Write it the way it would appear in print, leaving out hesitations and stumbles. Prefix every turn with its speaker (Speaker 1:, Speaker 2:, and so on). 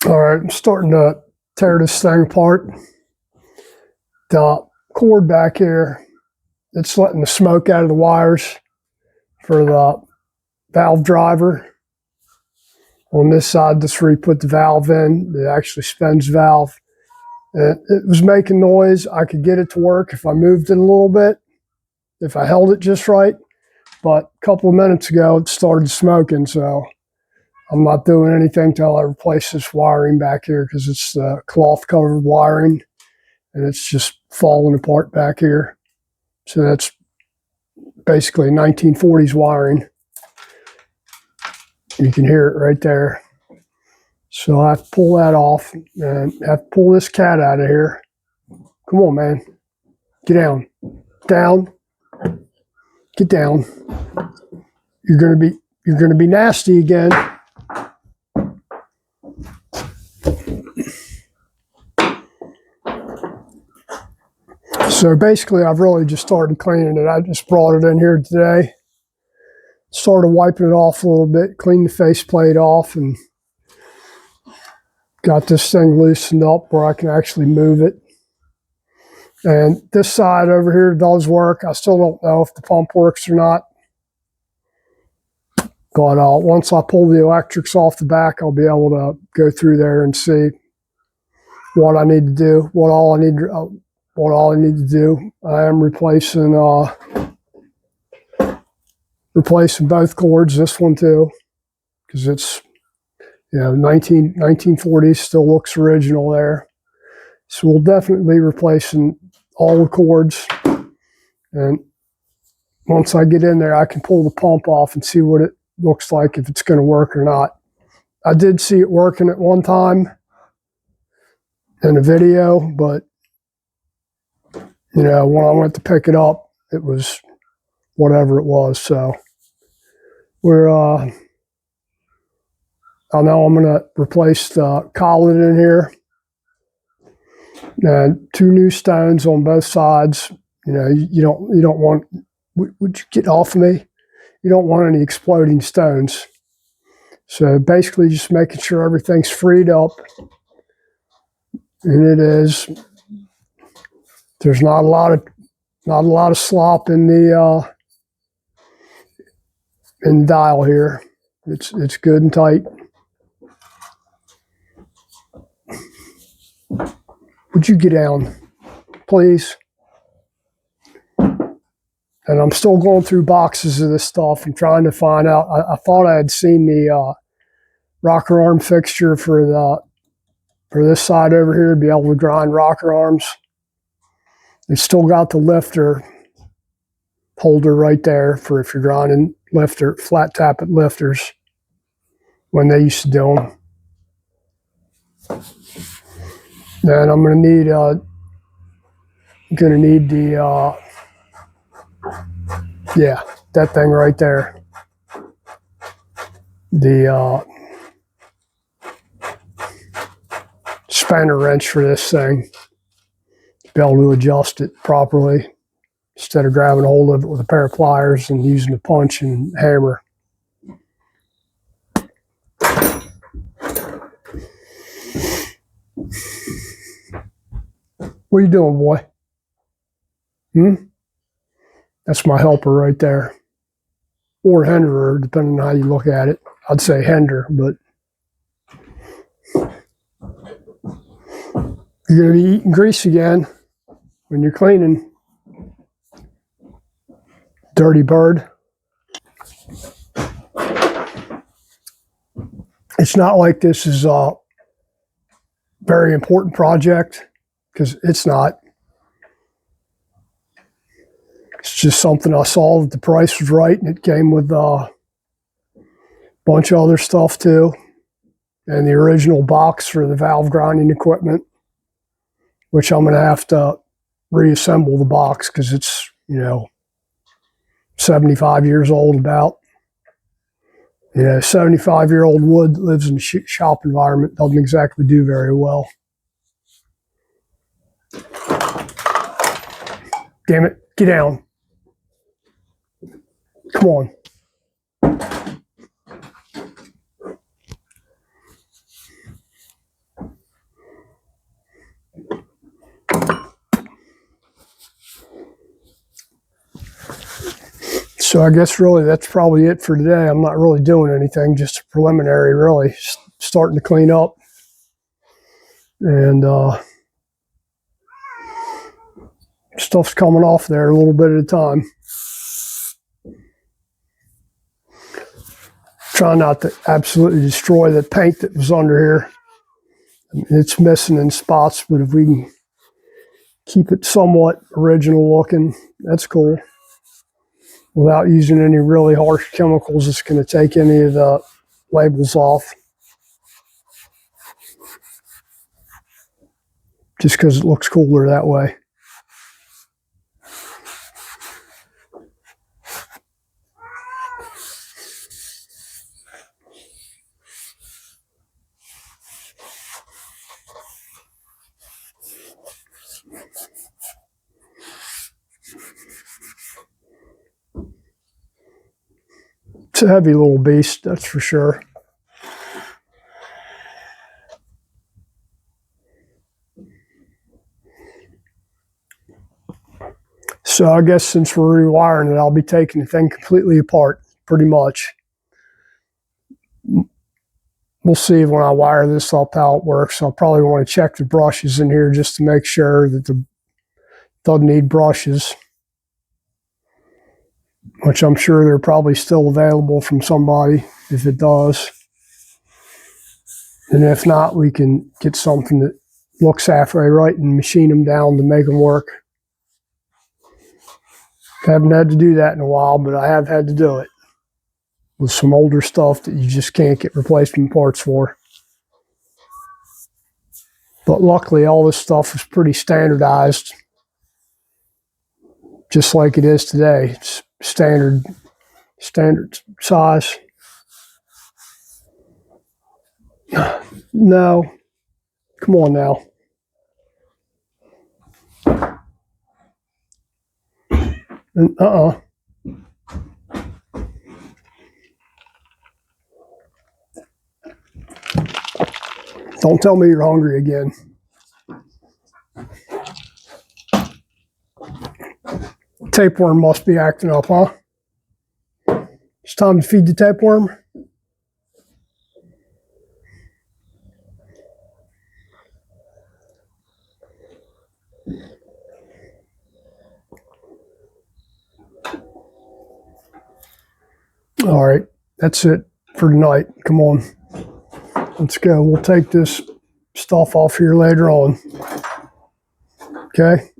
Speaker 1: All right, I'm starting to tear this thing apart. The cord back here, it's letting the smoke out of the wires for the valve driver. On this side, that's where you put the valve in. It actually spins valve. And it was making noise. I could get it to work if I moved it a little bit, if I held it just right. But a couple of minutes ago, it started smoking, so I'm not doing anything till I replace this wiring back here because it's the cloth-covered wiring, and it's just falling apart back here. So that's basically 1940s wiring. You can hear it right there. So I have to pull that off and have to pull this cat out of here. Come on, man. Get down. Down. Get down. You're gonna be nasty again. So basically, I've really just started cleaning it. I just brought it in here today. Started wiping it off a little bit, cleaned the faceplate off, and got this thing loosened up where I can actually move it. And this side over here does work. I still don't know if the pump works or not. But once I pull the electrics off the back, I'll be able to go through there and see what I need to do, what all I need to do. I am replacing both cords, this one too, because it's 1940s, still looks original there. So we'll definitely be replacing all the cords. And once I get in there, I can pull the pump off and see what it looks like, if it's going to work or not. I did see it working at one time in a video, but when I went to pick it up, it was whatever it was. So I know I'm going to replace the collet in here, and 2 new stones on both sides. You don't want. Would you get off of me? You don't want any exploding stones. So basically, just making sure everything's freed up, and it is. There's not a lot of slop in the dial here. It's good and tight. Would you get down, please? And I'm still going through boxes of this stuff and trying to find out. I thought I had seen the rocker arm fixture for this side over here to be able to grind rocker arms. It's still got the lifter holder right there for if you're grinding flat tappet lifters when they used to do them. And I'm going to need the that thing right there. The spanner wrench for this thing to be able to adjust it properly instead of grabbing a hold of it with a pair of pliers and using a punch and hammer. What are you doing, boy? That's my helper right there. Or hinderer, depending on how you look at it. I'd say hinder, but you're going to be eating grease again when you're cleaning. Dirty bird. It's not like this is a very important project, because it's not. It's just something I saw that the price was right, and it came with a bunch of other stuff too, and the original box for the valve grinding equipment, which I'm going to have to reassemble the box because it's 75 years old about. 75-year-old wood that lives in a shop environment doesn't exactly do very well. Damn it, get down. Come on. So I guess really that's probably it for today. I'm not really doing anything, just a preliminary, really. Starting to clean up. And stuff's coming off there a little bit at a time. Try not to absolutely destroy the paint that was under here. It's missing in spots, but if we can keep it somewhat original looking, that's cool. Without using any really harsh chemicals, it's going to take any of the labels off. Just because it looks cooler that way. It's a heavy little beast, that's for sure. So I guess since we're rewiring it, I'll be taking the thing completely apart, pretty much. We'll see when I wire this up how it works. I'll probably want to check the brushes in here just to make sure that it doesn't need brushes, which I'm sure they're probably still available from somebody if it does. And if not, we can get something that looks halfway right and machine them down to make them work. Haven't had to do that in a while, but I have had to do it with some older stuff that you just can't get replacement parts for. But luckily, all this stuff is pretty standardized, just like it is today. It's standard size. No, come on now. Don't tell me you're hungry again. Tapeworm must be acting up, huh? It's time to feed the tapeworm. All right, that's it for tonight. Come on, let's go. We'll take this stuff off here later on. Okay.